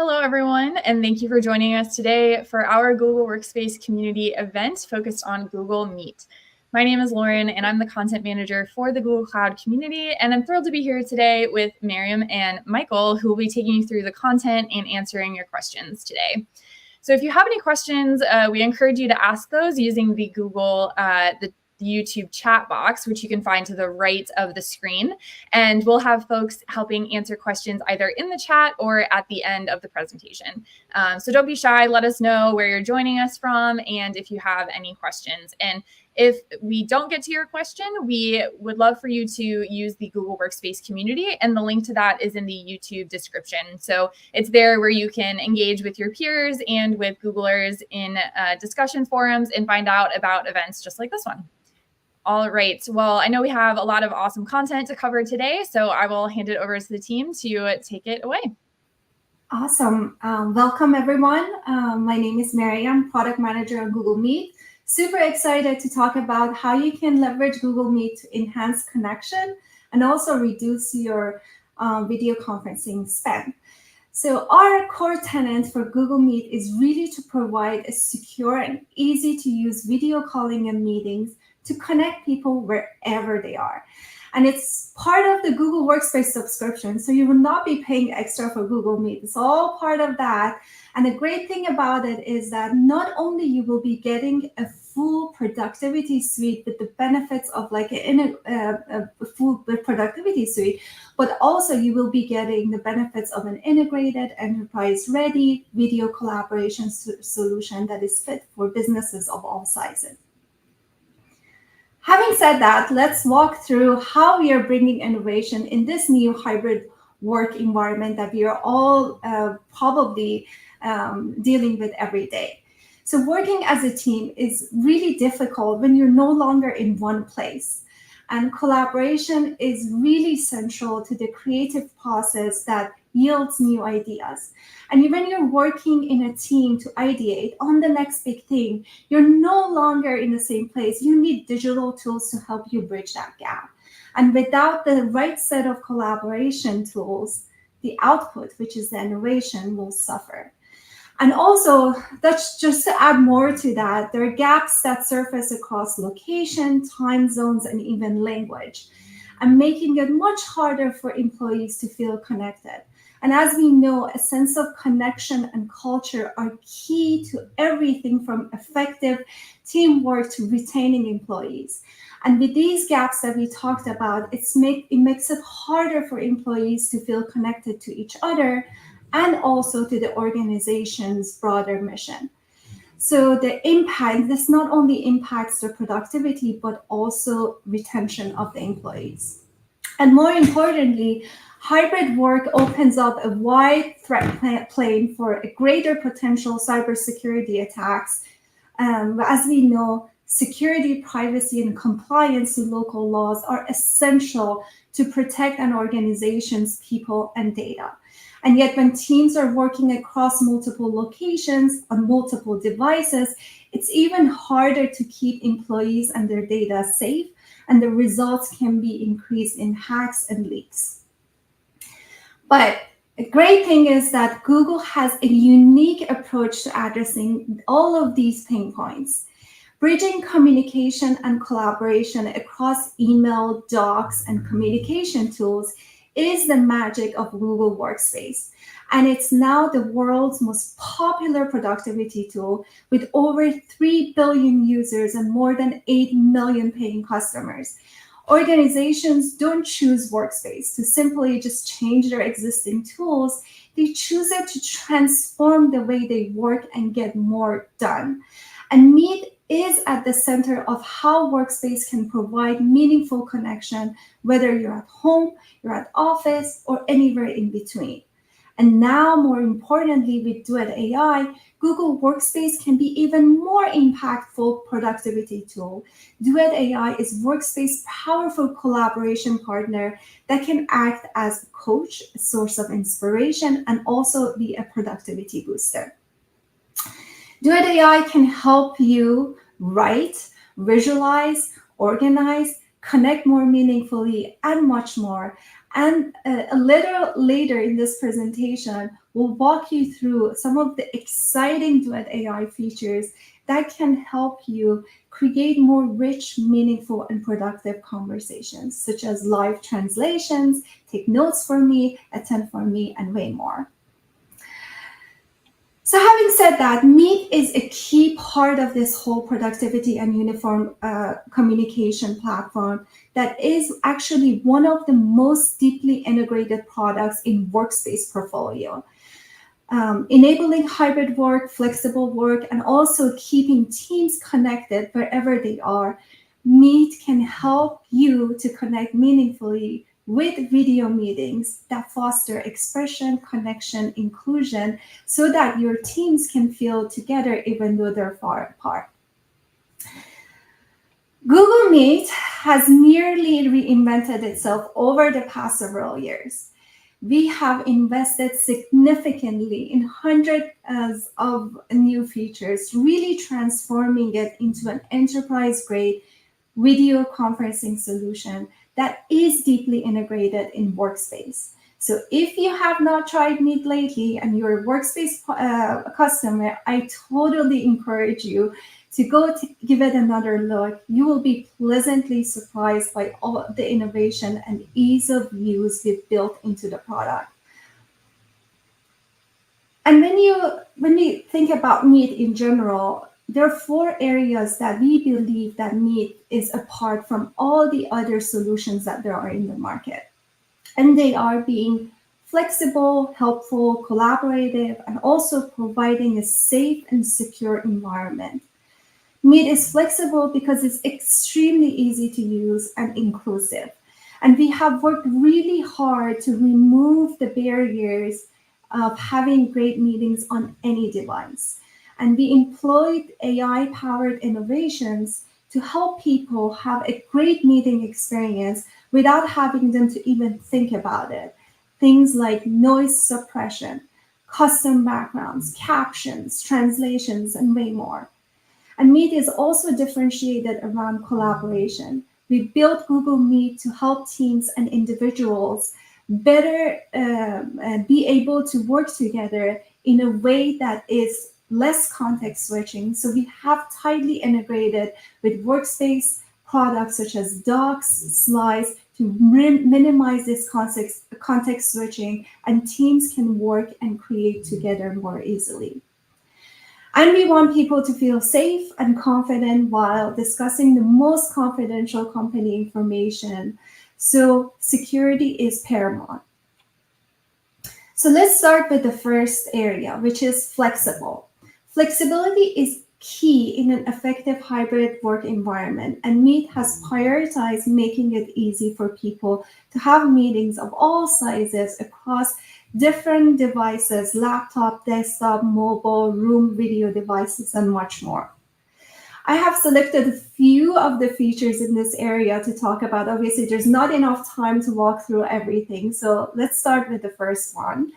Hello, everyone, and thank you for joining us today for our Google Workspace community event focused on Google Meet. My name is Lauren, and I'm the content manager for the Google Cloud community, and I'm thrilled to be here today with Miriam and Michael, who will be taking you through the content and answering your questions today. So if you have any questions, we encourage you to ask those using the Google, the YouTube chat box, which you can find to the right of the screen. And we'll have folks helping answer questions either in the chat or at the end of the presentation. So don't be shy. Let us know where you're joining us from and if you have any questions. And if we don't get to your question, we would love for you to use the Google Workspace community, and the link to that is in the YouTube description. So it's there where you can engage with your peers and with Googlers in discussion forums and find out about events just like this one. All right. Well, I know we have a lot of awesome content to cover today, so I will hand it over to the team to take it away. Awesome. Welcome, everyone. My name is Mary. I'm product manager on Google Meet. Super excited to talk about how you can leverage Google Meet to enhance connection and also reduce your video conferencing spend. So our core tenet for Google Meet is really to provide a secure and easy to use video calling and meetings to connect people wherever they are. And it's part of the Google Workspace subscription, so you will not be paying extra for Google Meet. It's all part of that. And the great thing about it is that not only you will be getting a full productivity suite with the benefits of like a full productivity suite, but also you will be getting the benefits of an integrated, enterprise-ready video collaboration solution that is fit for businesses of all sizes. Having said that, let's walk through how we are bringing innovation in this new hybrid work environment that we are all probably dealing with every day. So working as a team is really difficult when you're no longer in one place. And collaboration is really central to the creative process that yields new ideas. And when you're working in a team to ideate on the next big thing, you're no longer in the same place. You need digital tools to help you bridge that gap. And without the right set of collaboration tools, the output, which is the innovation, will suffer. And also, that's just to add more to that, there are gaps that surface across location, time zones, and even language, and making it much harder for employees to feel connected. And as we know, a sense of connection and culture are key to everything from effective teamwork to retaining employees. And with these gaps that we talked about, it makes it harder for employees to feel connected to each other and also to the organization's broader mission. So the impact, this not only impacts their productivity, but also retention of the employees. And more importantly, hybrid work opens up a wide threat plane for a greater potential cybersecurity attacks. As we know, security, privacy, and compliance to local laws are essential to protect an organization's people and data. And yet when teams are working across multiple locations on multiple devices, it's even harder to keep employees and their data safe, and the results can be increased in hacks and leaks. But a great thing is that Google has a unique approach to addressing all of these pain points. Bridging communication and collaboration across email, docs, and communication tools is the magic of Google Workspace. And it's now the world's most popular productivity tool with over 3 billion users and more than 8 million paying customers. Organizations don't choose Workspace to simply just change their existing tools. They choose it to transform the way they work and get more done. And Meet is at the center of how Workspace can provide meaningful connection, whether you're at home, you're at office, or anywhere in between. And now, more importantly, with Duet AI, Google Workspace can be even more impactful productivity tool. Duet AI is Workspace's powerful collaboration partner that can act as a coach, a source of inspiration, and also be a productivity booster. Duet AI can help you write, visualize, organize, connect more meaningfully, and much more. And a little later in this presentation, we'll walk you through some of the exciting Duet AI features that can help you create more rich, meaningful, and productive conversations, such as live translations, take notes for me, attend for me, and way more. So having said that, Meet is a key part of this whole productivity and uniform communication platform that is actually one of the most deeply integrated products in Workspace portfolio. Enabling hybrid work, flexible work, and also keeping teams connected wherever they are. Meet can help you to connect meaningfully with video meetings that foster expression, connection, inclusion, so that your teams can feel together even though they're far apart. Google Meet has nearly reinvented itself over the past several years. We have invested significantly in hundreds of new features, really transforming it into an enterprise-grade video conferencing solution that is deeply integrated in Workspace. So if you have not tried Meet lately and you're a Workspace customer, I totally encourage you to go give it another look. You will be pleasantly surprised by all the innovation and ease of use we've built into the product. And when we think about Meet in general, there are 4 areas that we believe that Meet is apart from all the other solutions that there are in the market. And they are being flexible, helpful, collaborative, and also providing a safe and secure environment. Meet is flexible because it's extremely easy to use and inclusive. And we have worked really hard to remove the barriers of having great meetings on any device. And we employed AI-powered innovations to help people have a great meeting experience without having them to even think about it. Things like noise suppression, custom backgrounds, captions, translations, and way more. And Meet is also differentiated around collaboration. We built Google Meet to help teams and individuals better be able to work together in a way that is less context switching. So we have tightly integrated with Workspace products such as docs, slides to minimize this context switching, and teams can work and create together more easily. And we want people to feel safe and confident while discussing the most confidential company information. So security is paramount. So let's start with the first area, which is flexible. Flexibility is key in an effective hybrid work environment, and Meet has prioritized making it easy for people to have meetings of all sizes across different devices, laptop, desktop, mobile, room video devices, and much more. I have selected a few of the features in this area to talk about. Obviously, there's not enough time to walk through everything. So let's start with the first one,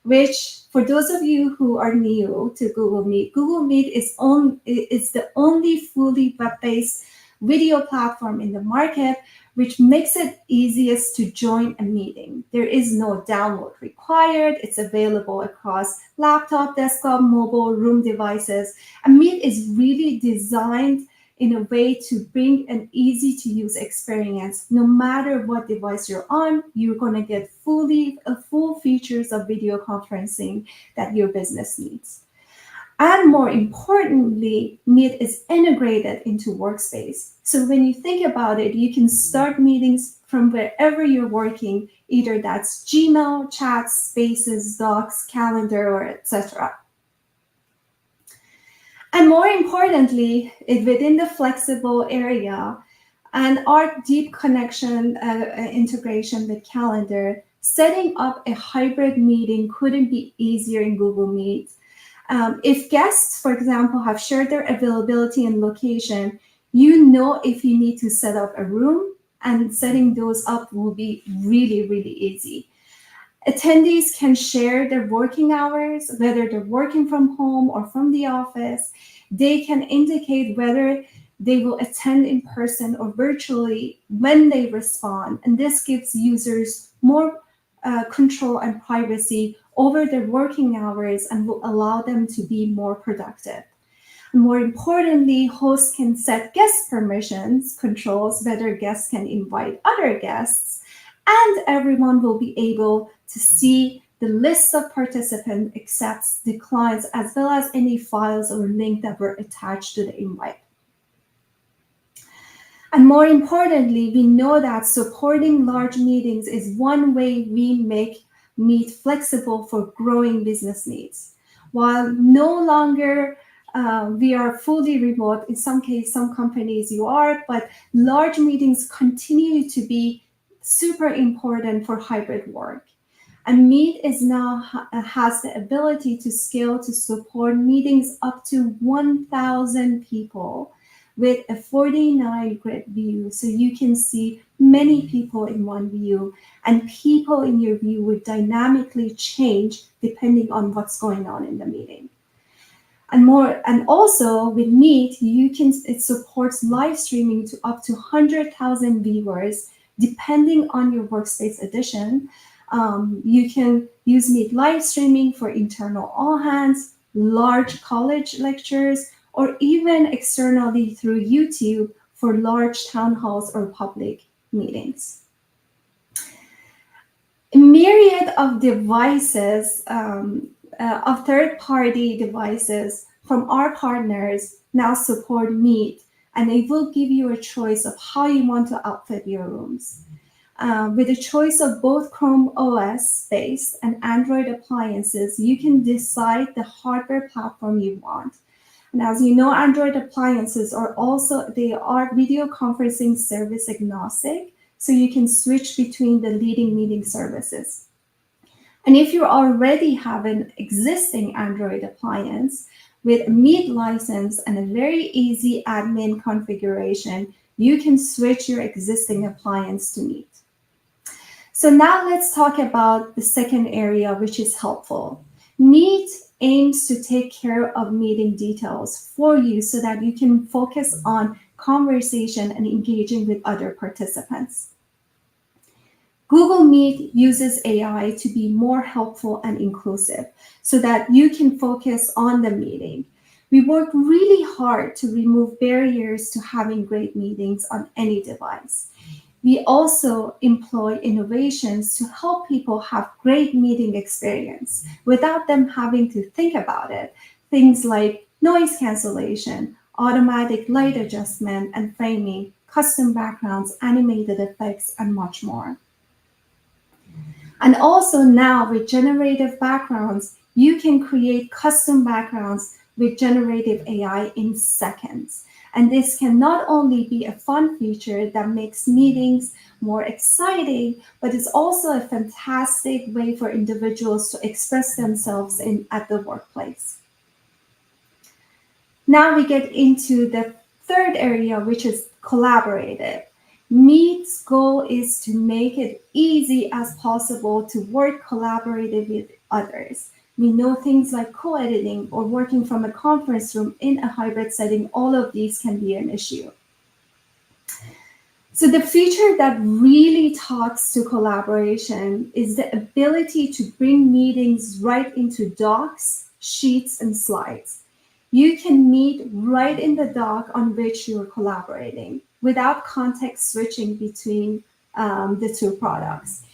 which for those of you who are new to Google Meet is the only fully web-based video platform in the market, which makes it easiest to join a meeting. There is no download required. It's available across laptop, desktop, mobile, room devices. And Meet is really designed in a way to bring an easy-to-use experience. No matter what device you're on, you're going to get full features of video conferencing that your business needs. And more importantly, Meet is integrated into Workspace. So when you think about it, you can start meetings from wherever you're working, either that's Gmail, chats, spaces, docs, calendar, or etc. And more importantly, within the flexible area and our deep connection integration with Calendar, setting up a hybrid meeting couldn't be easier in Google Meet. If guests, for example, have shared their availability and location, you know if you need to set up a room, and setting those up will be really, really easy. Attendees can share their working hours, whether they're working from home or from the office. They can indicate whether they will attend in person or virtually when they respond. And this gives users more control and privacy over their working hours and will allow them to be more productive. More importantly, hosts can set guest permissions, controls whether guests can invite other guests, and everyone will be able to see the list of participants, accepts, declines, as well as any files or link that were attached to the invite. And more importantly, we know that supporting large meetings is one way we make Meet flexible for growing business needs. While no longer we are fully remote, in some cases, some companies you are, but large meetings continue to be super important for hybrid work. And Meet is now has the ability to scale to support meetings up to 1,000 people with a 49 grid view. So you can see many people in one view, and people in your view would dynamically change depending on what's going on in the meeting. And also with Meet, it supports live streaming to up to 100,000 viewers, depending on your workspace edition. You can use Meet live streaming for internal all hands, large college lectures, or even externally through YouTube for large town halls or public meetings. A myriad of devices, of third-party devices from our partners now support Meet, and it will give you a choice of how you want to outfit your rooms. With a choice of both Chrome OS-based and Android appliances, you can decide the hardware platform you want. And as you know, Android appliances are video conferencing service agnostic, so you can switch between the leading meeting services. And if you already have an existing Android appliance with a Meet license and a very easy admin configuration, you can switch your existing appliance to Meet. So now let's talk about the second area, which is helpful. Meet aims to take care of meeting details for you so that you can focus on conversation and engaging with other participants. Google Meet uses AI to be more helpful and inclusive so that you can focus on the meeting. We work really hard to remove barriers to having great meetings on any device. We also employ innovations to help people have great meeting experience without them having to think about it. Things like noise cancellation, automatic light adjustment and framing, custom backgrounds, animated effects, and much more. And also now with generative backgrounds, you can create custom backgrounds with generative AI in seconds. And this can not only be a fun feature that makes meetings more exciting, but it's also a fantastic way for individuals to express themselves at the workplace. Now we get into the third area, which is collaborative. Meet's goal is to make it easy as possible to work collaboratively with others. We know things like co-editing or working from a conference room in a hybrid setting, all of these can be an issue. So the feature that really talks to collaboration is the ability to bring meetings right into docs, sheets, and slides. You can meet right in the doc on which you're collaborating without context switching between the two products.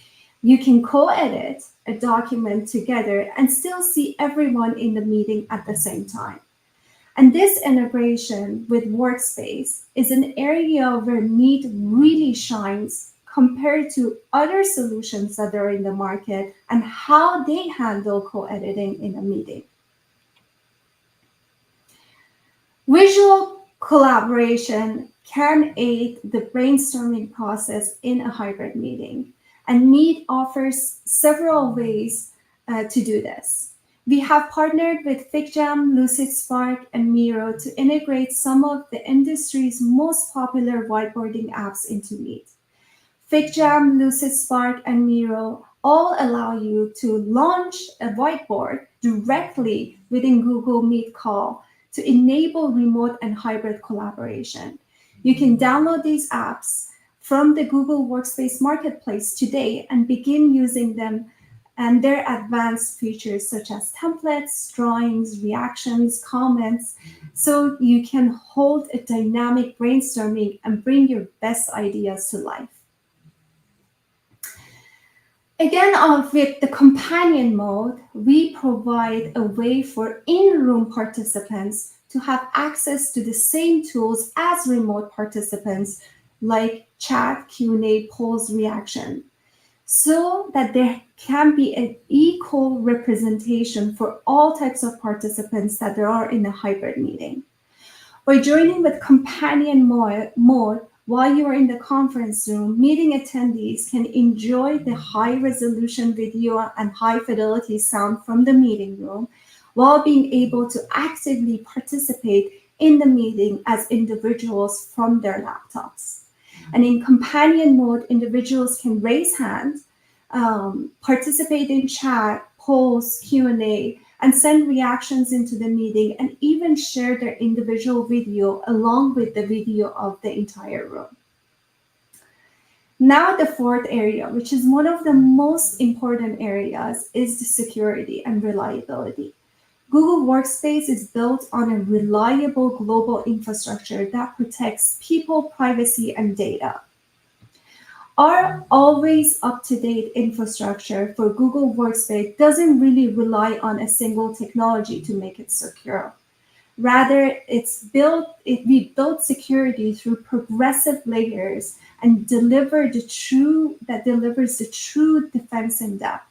You can co-edit a document together and still see everyone in the meeting at the same time. And this integration with Workspace is an area where Meet really shines compared to other solutions that are in the market and how they handle co-editing in a meeting. Visual collaboration can aid the brainstorming process in a hybrid meeting. And Meet offers several ways to do this. We have partnered with FigJam, LucidSpark, and Miro to integrate some of the industry's most popular whiteboarding apps into Meet. FigJam, LucidSpark, and Miro all allow you to launch a whiteboard directly within Google Meet call to enable remote and hybrid collaboration. You can download these apps from the Google Workspace Marketplace today and begin using them and their advanced features such as templates, drawings, reactions, comments, so you can hold a dynamic brainstorming and bring your best ideas to life. Again, with the companion mode, we provide a way for in-room participants to have access to the same tools as remote participants, like chat, Q&A, polls, reaction, so that there can be an equal representation for all types of participants that there are in a hybrid meeting. By joining with companion mode, while you are in the conference room, meeting attendees can enjoy the high-resolution video and high-fidelity sound from the meeting room, while being able to actively participate in the meeting as individuals from their laptops. And in companion mode, individuals can raise hands, participate in chat, polls, Q&A, and send reactions into the meeting, and even share their individual video along with the video of the entire room. Now, the fourth area, which is one of the most important areas, is the security and reliability. Google Workspace is built on a reliable global infrastructure that protects people, privacy, and data. Our always up-to-date infrastructure for Google Workspace doesn't really rely on a single technology to make it secure. Rather, we built security through progressive layers and delivers the true defense in depth.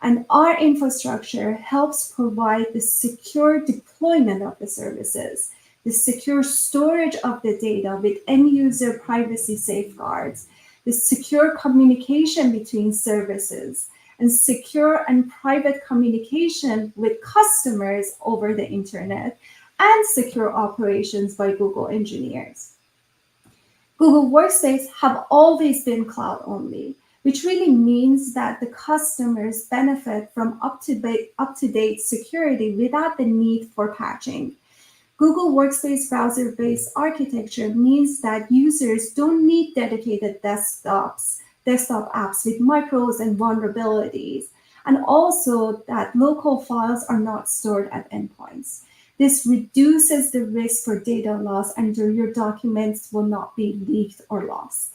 And our infrastructure helps provide the secure deployment of the services, the secure storage of the data with end-user privacy safeguards, the secure communication between services, and secure and private communication with customers over the internet, and secure operations by Google engineers. Google Workspace have always been cloud only, which really means that the customers benefit from up-to-date security without the need for patching. Google Workspace browser-based architecture means that users don't need dedicated desktop apps with micros and vulnerabilities, and also that local files are not stored at endpoints. This reduces the risk for data loss, and your documents will not be leaked or lost.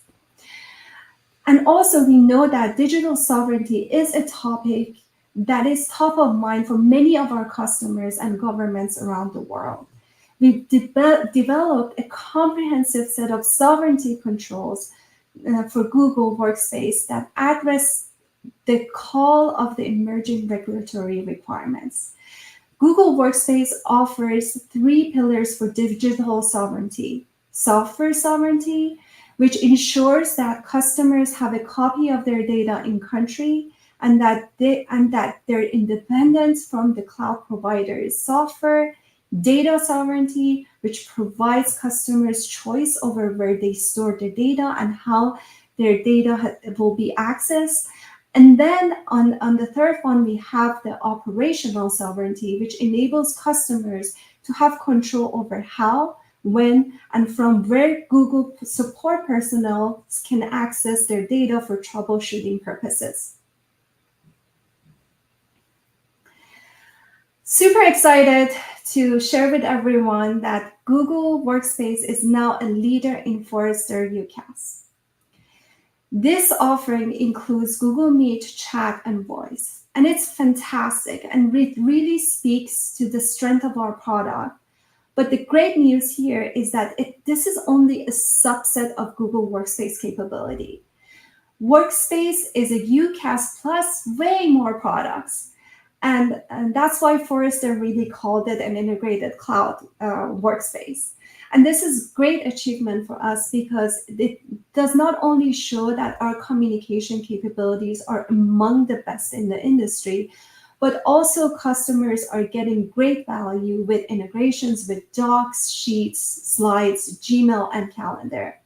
And also, we know that digital sovereignty is a topic that is top of mind for many of our customers and governments around the world. We've developed a comprehensive set of sovereignty controls for Google Workspace that address the call of the emerging regulatory requirements. Google Workspace offers 3 pillars for digital sovereignty: software sovereignty, which ensures that customers have a copy of their data in country and that their independence from the cloud provider's software; data sovereignty, which provides customers choice over where they store their data and how their data will be accessed. And then on the third one, we have the operational sovereignty, which enables customers to have control over how, when, and from where Google support personnel can access their data for troubleshooting purposes. Super excited to share with everyone that Google Workspace is now a leader in Forrester UCaaS. This offering includes Google Meet, Chat, and Voice, and it's fantastic, and it really speaks to the strength of our product. But the great news here is that this is only a subset of Google Workspace capability. Workspace is a UCaaS plus way more products. And that's why Forrester really called it an integrated cloud workspace. And this is great achievement for us because it does not only show that our communication capabilities are among the best in the industry, but also customers are getting great value with integrations with Docs, Sheets, Slides, Gmail, and Calendar.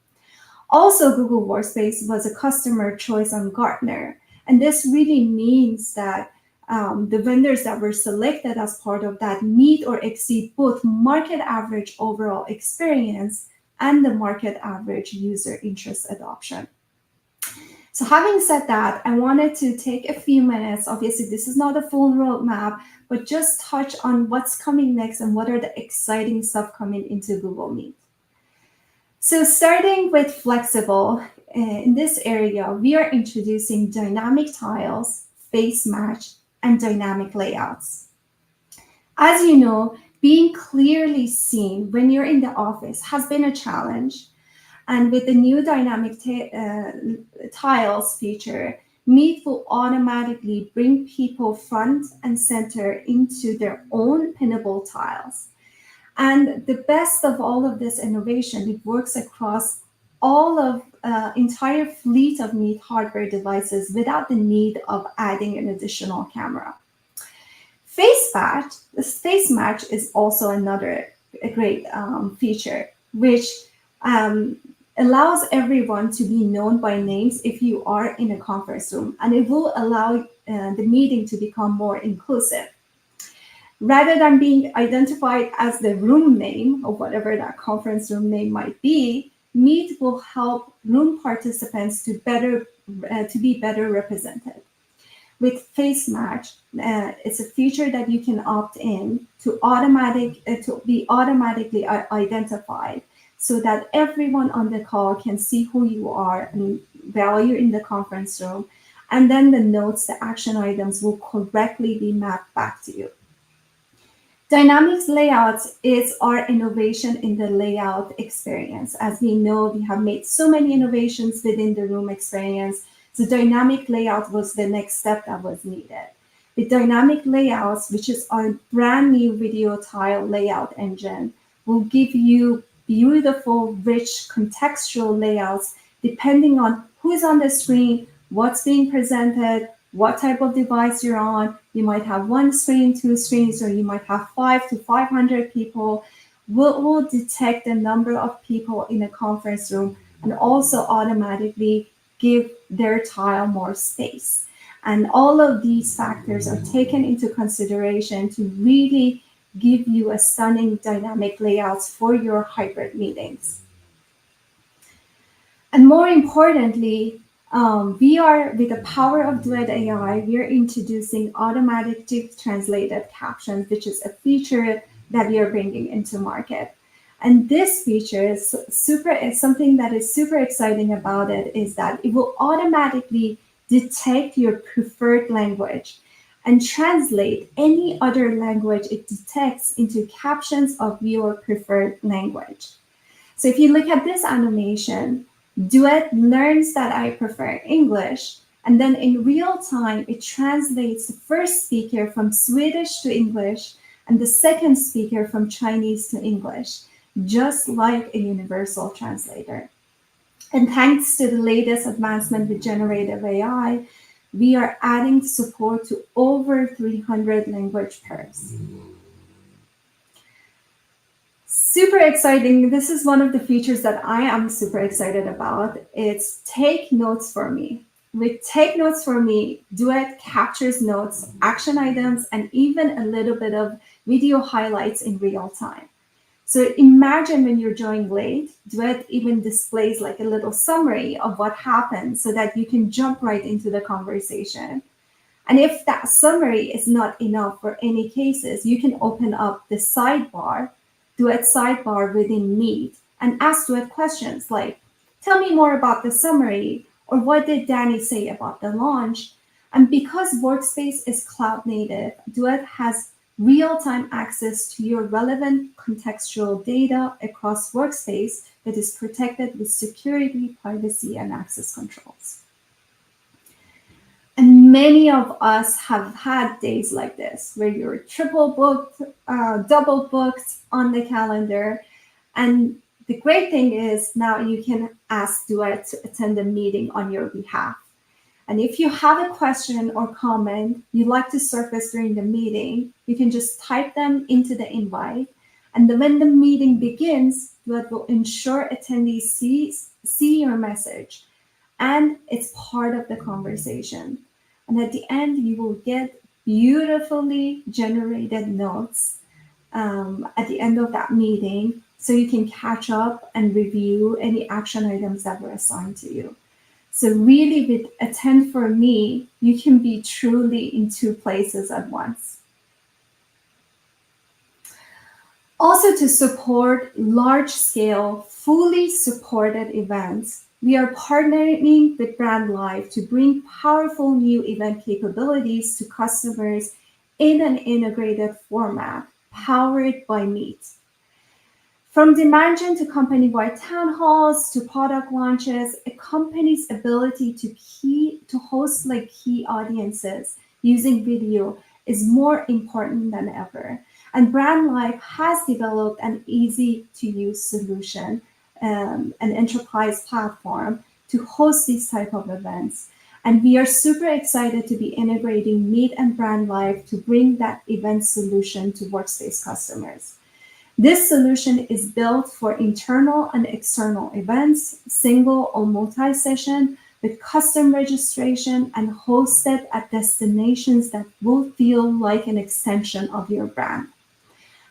Also, Google Workspace was a customer choice on Gartner. And this really means that the vendors that were selected as part of that meet or exceed both market average overall experience and the market average user interest adoption. So having said that, I wanted to take a few minutes. Obviously, this is not a full roadmap, but just touch on what's coming next and what are the exciting stuff coming into Google Meet. So starting with flexible, in this area, we are introducing dynamic tiles, face match, and dynamic layouts. As you know, being clearly seen when you're in the office has been a challenge. And with the new dynamic tiles feature, Meet will automatically bring people front and center into their own pinnable tiles. And the best of all of this innovation, it works across all of entire fleet of Meet hardware devices without the need of adding an additional camera. Face match is also another great feature, which allows everyone to be known by names if you are in a conference room, and it will allow the meeting to become more inclusive. Rather than being identified as the room name or whatever that conference room name might be, Meet will help room participants to be better represented. With Face Match, it's a feature that you can opt in to be automatically identified, so that everyone on the call can see who you are and while you're in the conference room, and then the notes, the action items will correctly be mapped back to you. Dynamics layouts is our innovation in the layout experience. As we know, we have made so many innovations within the room experience. So dynamic layout was the next step that was needed. With dynamic layouts, which is our brand new video tile layout engine, will give you beautiful, rich, contextual layouts depending on who's on the screen, what's being presented, what type of device you're on. You might have one screen, two screens, or you might have 5 to 500 people. We'll detect the number of people in a conference room and also automatically give their tile more space. And all of these factors are taken into consideration to really give you a stunning dynamic layouts for your hybrid meetings. And more importantly, we are, with the power of Duet AI, we are introducing automatic translated captions, which is a feature that we are bringing into market. And this feature is something that is super exciting about it is that it will automatically detect your preferred language and translate any other language it detects into captions of your preferred language. So if you look at this animation, Duet learns that I prefer English, and then in real time, it translates the first speaker from Swedish to English and the second speaker from Chinese to English, just like a universal translator. And thanks to the latest advancement with generative AI, we are adding support to over 300 language pairs. Super exciting. This is one of the features that I am super excited about. It's Take Notes for Me. With Take Notes for Me, Duet captures notes, action items, and even a little bit of video highlights in real time. So imagine when you're joining late, Duet even displays like a little summary of what happened so that you can jump right into the conversation. And if that summary is not enough for any cases, you can open up the sidebar, Duet sidebar within Meet, and ask Duet questions like, tell me more about the summary, or what did Danny say about the launch? And because Workspace is cloud native, Duet has real-time access to your relevant contextual data across Workspace that is protected with security, privacy, and access controls. And many of us have had days like this where you're triple booked, double booked on the calendar. And the great thing is now you can ask Duet to attend a meeting on your behalf. And if you have a question or comment you'd like to surface during the meeting, you can just type them into the invite. And then when the meeting begins, Duet will ensure attendees see your message, and it's part of the conversation. And at the end, you will get beautifully generated notes at the end of that meeting so you can catch up and review any action items that were assigned to you. So really with Attend for Me, you can be truly in two places at once. Also, to support large scale, fully supported events, we are partnering with Brand Live to bring powerful new event capabilities to customers in an integrated format powered by Meet. From demand gen to company-wide town halls to product launches, a company's ability to host like key audiences using video is more important than ever. And Brand Life has developed an easy-to-use solution, an enterprise platform to host these type of events. And we are super excited to be integrating Meet and Brand Life to bring that event solution to Workspace customers. This solution is built for internal and external events, single or multi-session, with custom registration and hosted at destinations that will feel like an extension of your brand.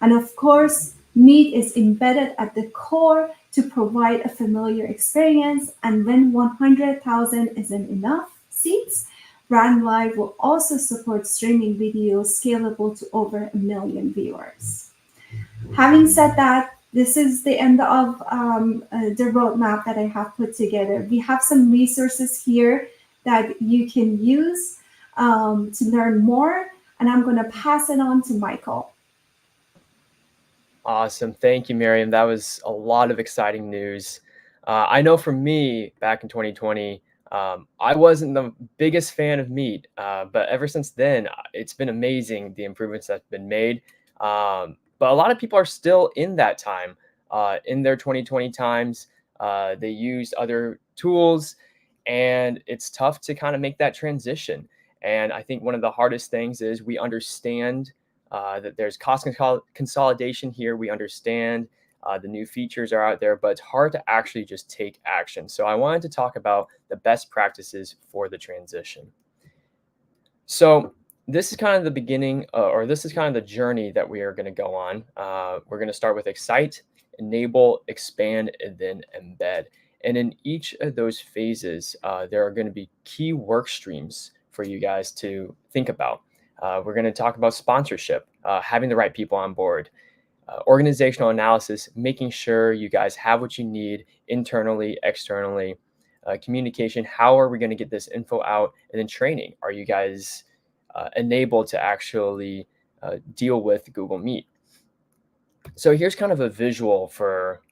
And of course, Meet is embedded at the core to provide a familiar experience. And when 100,000 isn't enough seats, Brand Live will also support streaming video scalable to over 1 million viewers. Having said that, this is the end of the roadmap that I have put together. We have some resources here that you can use to learn more, and I'm going to pass it on to Michael. Awesome. Thank you, Miriam. That was a lot of exciting news. I know for me, back in 2020, I wasn't the biggest fan of Meet, but ever since then, it's been amazing the improvements that have been made. But a lot of people are still in that time, in their 2020 times. They used other tools, and it's tough to kind of make that transition. And I think one of the hardest things is we understand that there's cost consolidation here. We understand the new features are out there, but it's hard to actually just take action. So I wanted to talk about the best practices for the transition. So this is kind of the beginning, or this is kind of the journey that we are going to go on. We're going to start with Excite, Enable, Expand, and then Embed. And in each of those phases, there are going to be key work streams for you guys to think about. We're going to talk about sponsorship, having the right people on board, organizational analysis, making sure you guys have what you need internally, externally, communication. How are we going to get this info out? And then training. Are you guys enabled to actually deal with Google Meet? So here's kind of a visual for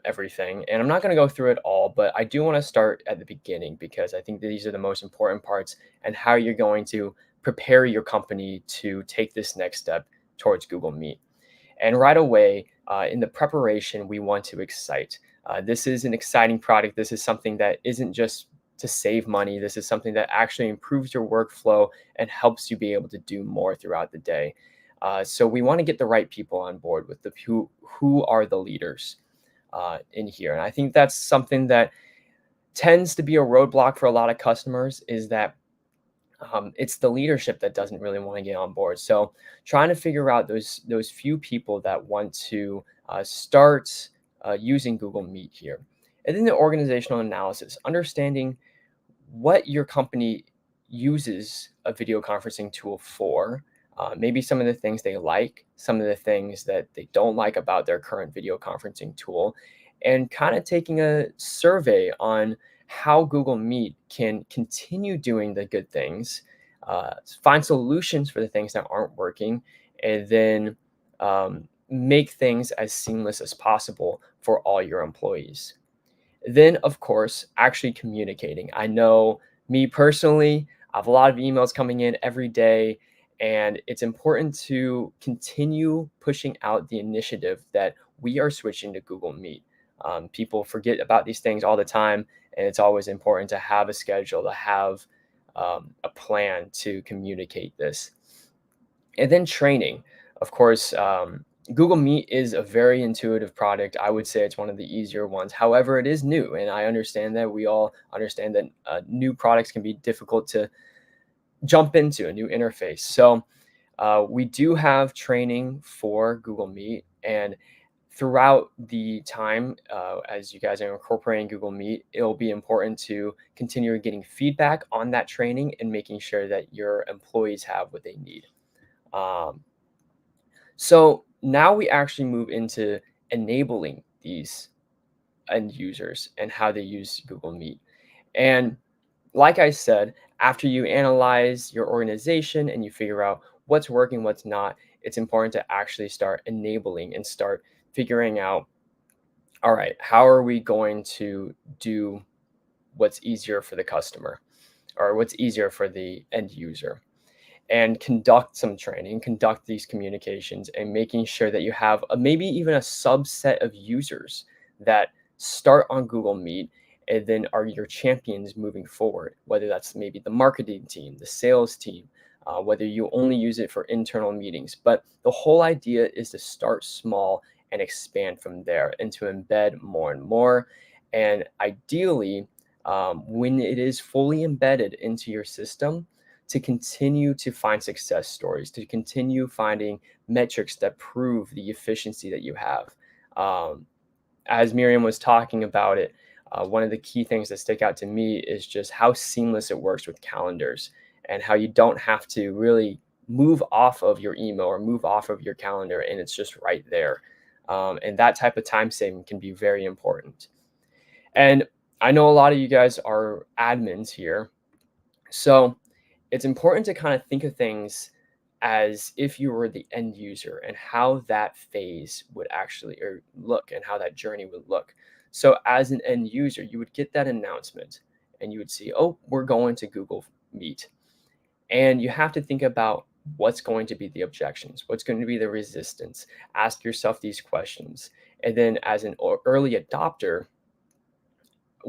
everything. And I'm not going to go through it all, but I do want to start at the beginning because I think these are the most important parts and how you're going to prepare your company to take this next step towards Google Meet. And right away, in the preparation, we want to excite. This is an exciting product. This is something that isn't just to save money. This is something that actually improves your workflow and helps you be able to do more throughout the day. So we want to get the right people on board with who are the leaders in here. And I think that's something that tends to be a roadblock for a lot of customers is that it's the leadership that doesn't really want to get on board. So trying to figure out those few people that want to start using Google Meet here. And then the organizational analysis, understanding what your company uses a video conferencing tool for, maybe some of the things they like, some of the things that they don't like about their current video conferencing tool, and kind of taking a survey on how Google Meet can continue doing the good things, find solutions for the things that aren't working, and then make things as seamless as possible for all your employees. Then, of course, actually communicating. I know me personally, I have a lot of emails coming in every day, and it's important to continue pushing out the initiative that we are switching to Google Meet. People forget about these things all the time, and it's always important to have a schedule, to have a plan to communicate this. And then training. Of course, Google Meet is a very intuitive product. I would say it's one of the easier ones. However, it is new, and I understand that we all understand that new products can be difficult to jump into, a new interface. So We do have training for Google Meet, and throughout the time, as you guys are incorporating Google Meet, it'll be important to continue getting feedback on that training and making sure that your employees have what they need. So now we actually move into enabling these end users and how they use Google Meet. And like I said, after you analyze your organization and you figure out what's working, what's not, it's important to actually start enabling and start figuring out, all right, how are we going to do what's easier for the customer or what's easier for the end user? And conduct some training, conduct these communications, and making sure that you have maybe even a subset of users that start on Google Meet and then are your champions moving forward, whether that's maybe the marketing team, the sales team, whether you only use it for internal meetings. But the whole idea is to start small and expand from there and to embed more and more. And ideally, when it is fully embedded into your system, to continue to find success stories, to continue finding metrics that prove the efficiency that you have. As Miriam was talking about it, one of the key things that stick out to me is just how seamless it works with calendars and how you don't have to really move off of your email or move off of your calendar, and it's just right there. And that type of time saving can be very important. And I know a lot of you guys are admins here. So it's important to kind of think of things as if you were the end user and how that phase would actually or look and how that journey would look. So as an end user, you would get that announcement and you would see, oh, we're going to Google Meet. And you have to think about what's going to be the objections, what's going to be the resistance. Ask yourself these questions. And then as an early adopter,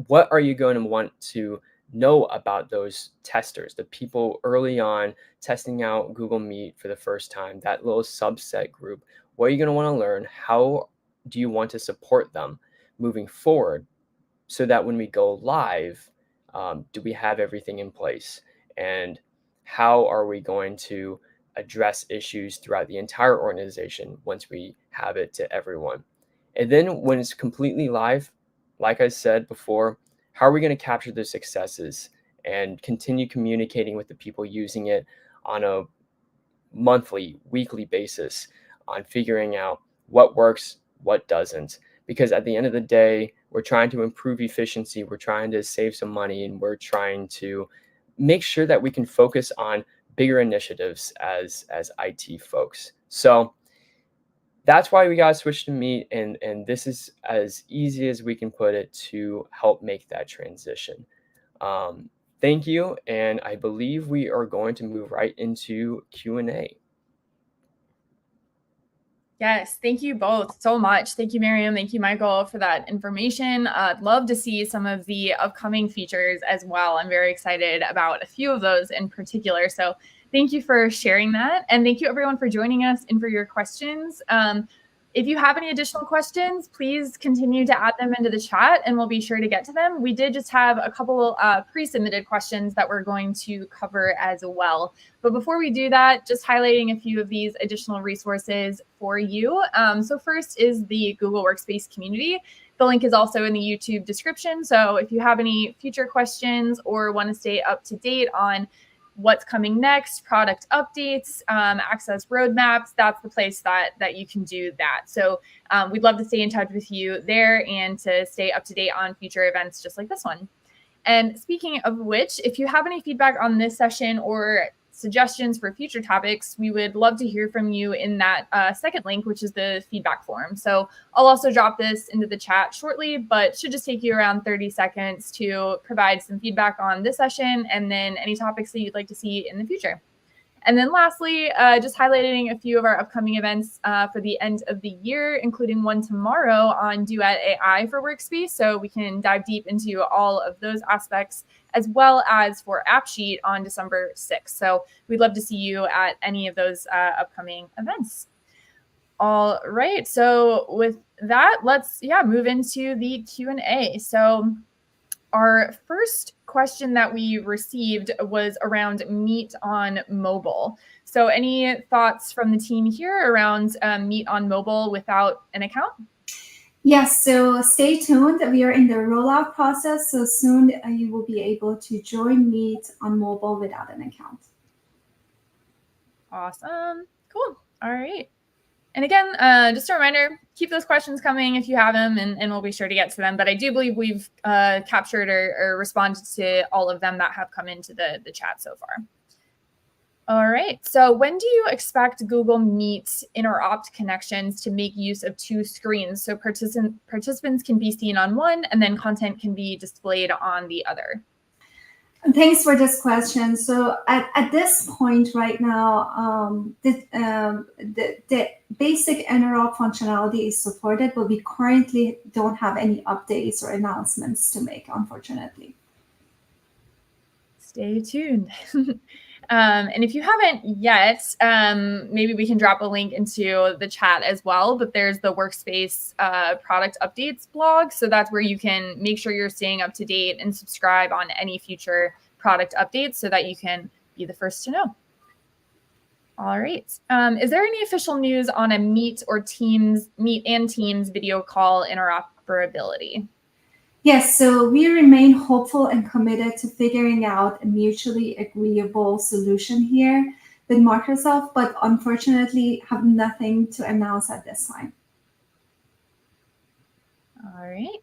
what are you going to want to know about those testers, the people early on testing out Google Meet for the first time, that little subset group? What are you going to want to learn? How do you want to support them moving forward so that when we go live, do we have everything in place? And how are we going to address issues throughout the entire organization once we have it to everyone? And then when it's completely live, like I said before, how are we going to capture the successes and continue communicating with the people using it on a monthly, weekly basis on figuring out what works, what doesn't? Because at the end of the day, we're trying to improve efficiency, we're trying to save some money, and we're trying to make sure that we can focus on bigger initiatives as IT folks. So that's why we got switched to Meet, and this is as easy as we can put it to help make that transition. Thank you, and I believe we are going to move right into Q&A. Yes, thank you both so much. Thank you, Miriam. Thank you, Michael, for that information. I'd love to see some of the upcoming features as well. I'm very excited about a few of those in particular. So thank you for sharing that. And thank you, everyone, for joining us and for your questions. If you have any additional questions, please continue to add them into the chat and we'll be sure to get to them. We did just have a couple pre-submitted questions that we're going to cover as well. But before we do that, just highlighting a few of these additional resources for you. So first is the Google Workspace community. The link is also in the YouTube description. So if you have any future questions or want to stay up to date on what's coming next, product updates, access roadmaps, that's the place that you can do that. So we'd love to stay in touch with you there and to stay up to date on future events just like this one. And speaking of which, if you have any feedback on this session or suggestions for future topics, we would love to hear from you in that second link, which is the feedback form. So I'll also drop this into the chat shortly, but should just take you around 30 seconds to provide some feedback on this session and then any topics that you'd like to see in the future. And then lastly, just highlighting a few of our upcoming events for the end of the year, including one tomorrow on Duet AI for Workspace. So we can dive deep into all of those aspects, as well as for AppSheet on December 6th. So we'd love to see you at any of those upcoming events. All right. So with that, let's move into the Q&A. So our first question that we received was around Meet on mobile. So any thoughts from the team here around Meet on mobile without an account? Yes, so stay tuned. We are in the rollout process, so soon you will be able to join Meet on mobile without an account. Awesome. Cool. All right. And again, just a reminder, keep those questions coming if you have them, and we'll be sure to get to them. But I do believe we've captured or responded to all of them that have come into the chat so far. All right. So when do you expect Google Meet interopt connections to make use of two screens so participants can be seen on one and then content can be displayed on the other? Thanks for this question. So at this point right now, the basic interop functionality is supported, but we currently don't have any updates or announcements to make, unfortunately. Stay tuned. And if you haven't yet, maybe we can drop a link into the chat as well. But there's the Workspace product updates blog. So that's where you can make sure you're staying up to date and subscribe on any future product updates so that you can be the first to know. All right. Is there any official news on a Meet and Teams video call interoperability? Yes, so we remain hopeful and committed to figuring out a mutually agreeable solution here with Microsoft, but unfortunately have nothing to announce at this time. All right.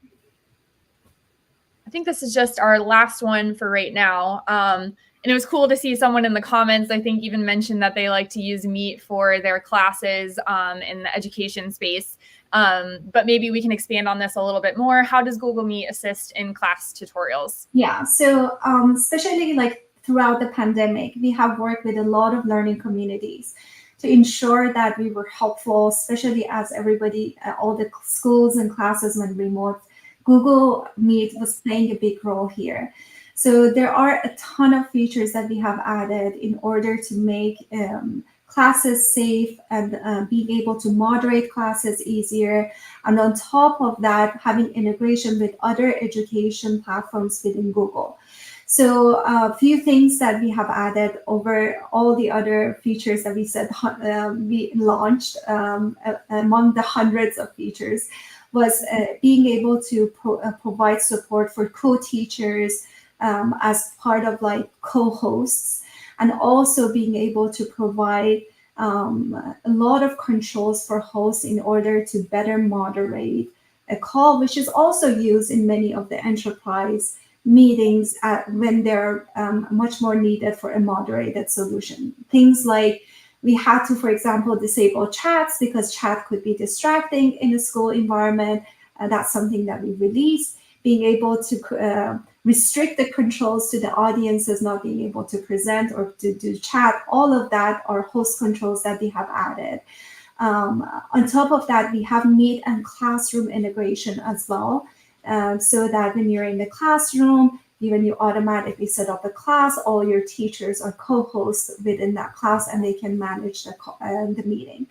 I think this is just our last one for right now. And it was cool to see someone in the comments, I think, even mentioned that they like to use Meet for their classes in the education space. But maybe we can expand on this a little bit more. How does Google Meet assist in class tutorials? Yeah, so especially like throughout the pandemic, we have worked with a lot of learning communities to ensure that we were helpful, especially as everybody, all the schools and classes went remote. Google Meet was playing a big role here. So there are a ton of features that we have added in order to make classes safe and being able to moderate classes easier. And on top of that, having integration with other education platforms within Google. So a few things that we have added over all the other features that we said we launched among the hundreds of features was being able to provide support for co-teachers as part of like co-hosts, and also being able to provide a lot of controls for hosts in order to better moderate a call, which is also used in many of the enterprise meetings when they're much more needed for a moderated solution. Things like we had to, for example, disable chats because chat could be distracting in a school environment. That's something that we released. Being able to restrict the controls to the audiences not being able to present or to do chat, all of that are host controls that we have added. On top of that, we have Meet and Classroom integration as well, so that when you're in the classroom, when you automatically set up a class, all your teachers are co-hosts within that class and they can manage the meeting.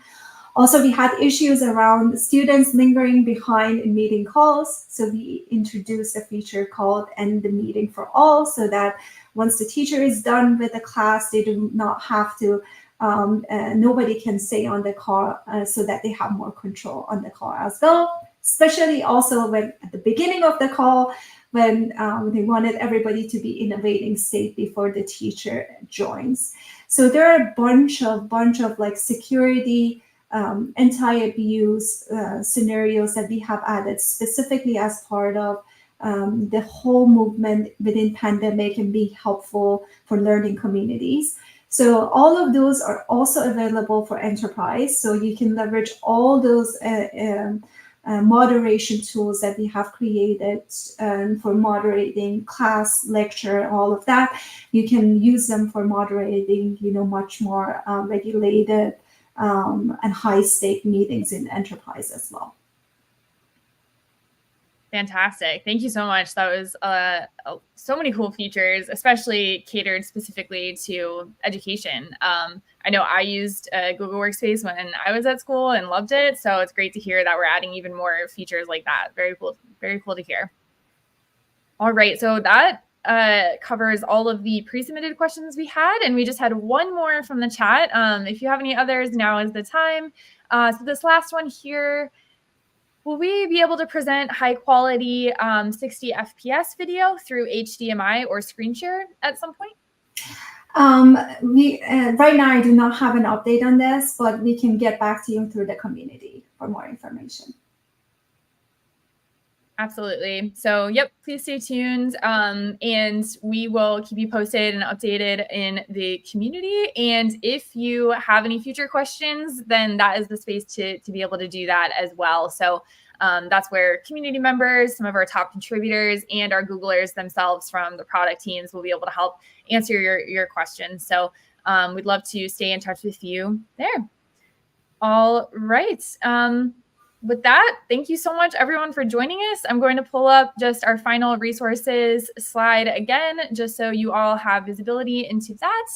Also, we had issues around students lingering behind in meeting calls. So we introduced a feature called End the Meeting for All, so that once the teacher is done with the class, they do not have to, nobody can stay on the call, so that they have more control on the call as well. Especially also when at the beginning of the call, when they wanted everybody to be in a waiting state before the teacher joins. So there are a bunch of like security, anti-abuse scenarios that we have added specifically as part of the whole movement within pandemic and being helpful for learning communities. So all of those are also available for enterprise. So you can leverage all those moderation tools that we have created for moderating class, lecture, all of that. You can use them for moderating, much more regulated and high-stake meetings in enterprise as well. Fantastic. Thank you so much. That was so many cool features, especially catered specifically to education. I know I used Google Workspace when I was at school and loved it. So it's great to hear that we're adding even more features like that. Very cool to hear. All right. So that covers all of the pre-submitted questions we had, and we just had one more from the chat. If you have any others, now is the time. So this last one here, will we be able to present high quality 60 FPS video through HDMI or screen share at some point? Right now I do not have an update on this, but we can get back to you through the community for more information. Absolutely. So, yep, please stay tuned. And we will keep you posted and updated in the community. And if you have any future questions, then that is the space to be able to do that as well. So that's where community members, some of our top contributors, and our Googlers themselves from the product teams will be able to help answer your questions. So we'd love to stay in touch with you there. All right. With that, thank you so much, everyone, for joining us. I'm going to pull up just our final resources slide again, just so you all have visibility into that.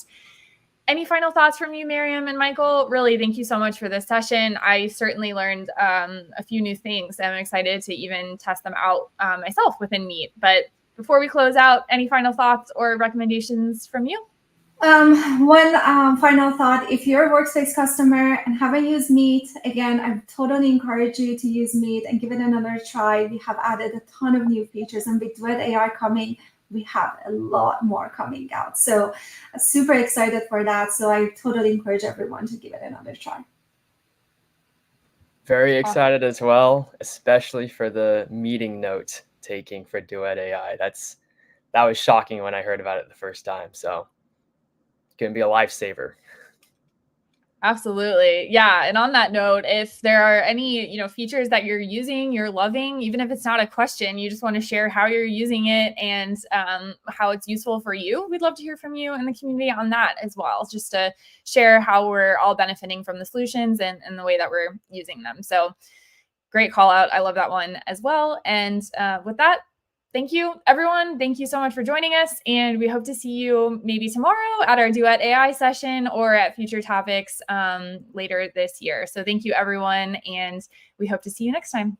Any final thoughts from you, Miriam and Michael? Really, thank you so much for this session. I certainly learned a few new things. I'm excited to even test them out myself within Meet. But before we close out, any final thoughts or recommendations from you? One final thought, if you're a Workspace customer and haven't used Meet, again, I totally encourage you to use Meet and give it another try. We have added a ton of new features, and with Duet AI coming, we have a lot more coming out. So super excited for that. So I totally encourage everyone to give it another try. Very excited as well, especially for the meeting note taking for Duet AI. That was shocking when I heard about it the first time. So it's going to be a lifesaver. Absolutely. Yeah. And on that note, if there are any, features that you're using, you're loving, even if it's not a question, you just want to share how you're using it and how it's useful for you, we'd love to hear from you in the community on that as well, just to share how we're all benefiting from the solutions and the way that we're using them. So great call out. I love that one as well. And with that, thank you, everyone. Thank you so much for joining us. And we hope to see you maybe tomorrow at our Duet AI session or at future topics later this year. So thank you, everyone. And we hope to see you next time.